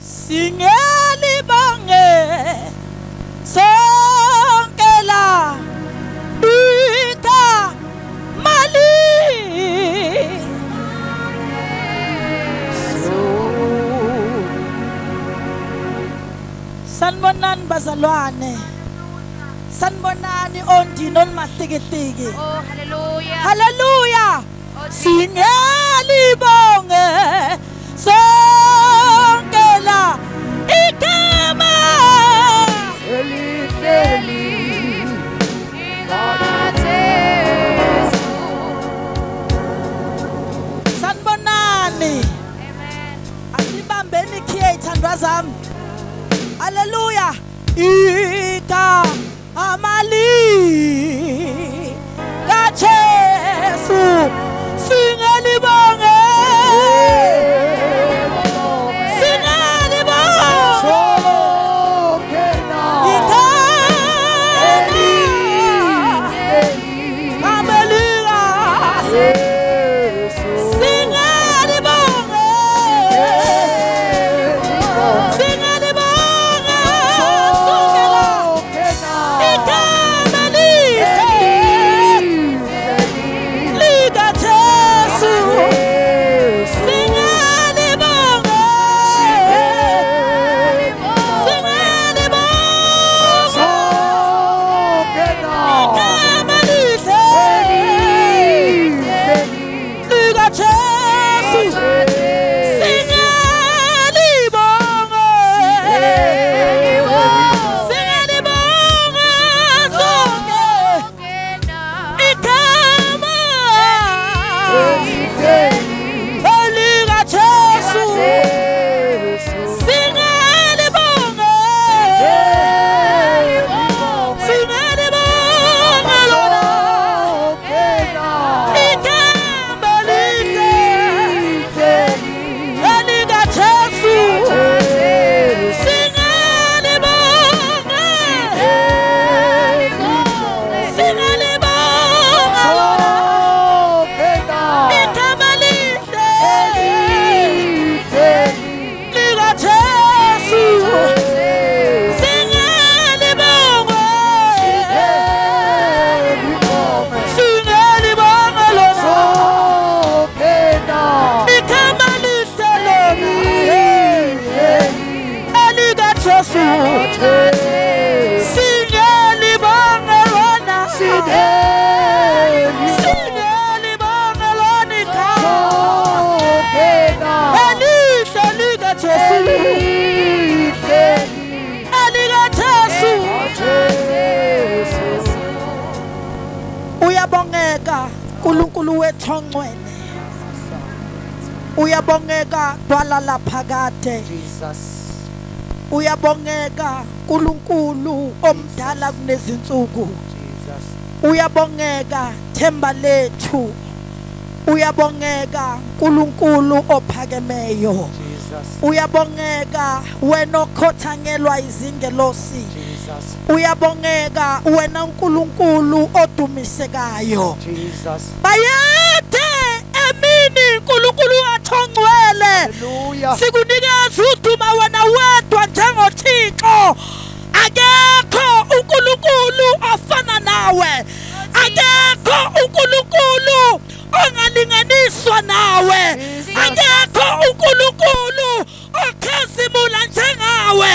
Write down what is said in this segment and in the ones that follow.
Singelibonge sonke la ika mali sanibonani bazalwane, sanibonani ondini olumahlekeheke. Oh, hallelujah. Hallelujah. Oh, Singelibonge sonke la igama sanibonani. Amen. Asibambeni khiye ithandwa zami. Hallelujah. Ika amali kaJesu singelibonge uNkulunkulu wethu ongcwele, uyabongeka dwala phakade. Uyabongeka uNkulunkulu omdala kunezinsuku. Uyabongeka themba lethu. Uyabongeka uNkulunkulu ophakemeyo. Uyabongeka wena okhothangelwa izingelosi. Uyabongeka wena uNkulunkulu odumisekayo. Bayede emini uNkulunkulu athongcwele. Sikunikeza uduma wena wedwa njengoThixo. Akekho uNkulunkulu ofana nawe. Akekho uNkulunkulu ongalinganiswa nawe. Akekho uNkulunkulu okhazimula njengawe.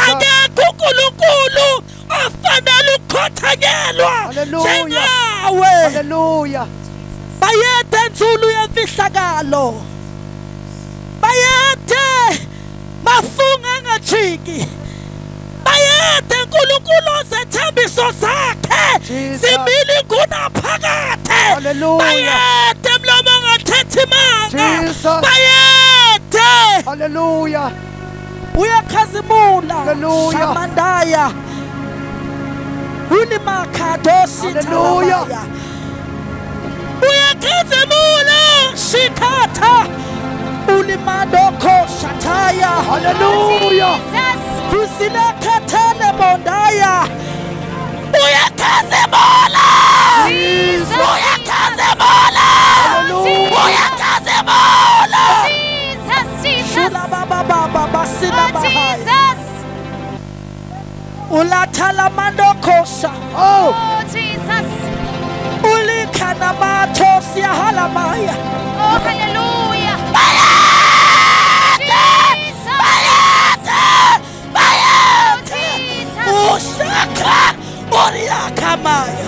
Akekho uNkulunkulu ofanele ukukhothanyelwa njengawe. Hallelujah. Bayede nzulu yemfihlakalo. Bayede mafunga ngajiki. Bayede uNkulunkulu zethembiso zakhe zimili kunaphakade. Bayede mlomo ongathethi manga. Bayede. Hallelujah. Uyakhazimula. Hallelujah. Shamandaya. Unimakhadosi. Hallelujah. Uyakhazimula. Shikata. Ulimadoko shataya. Hallelujah. Usilekhathele bondaya. Uyakhazimula. Uyakhazimula. Uyakhazimula. Shula baba baba. masina Oh, mahaya. Jesus. Ulatala mandokosha. Oh. Oh, Jesus. Ulikana matos ya halamaya. Oh, hallelujah. Jesus. Bayate. Jesus. Ushaka. Uriakamaya.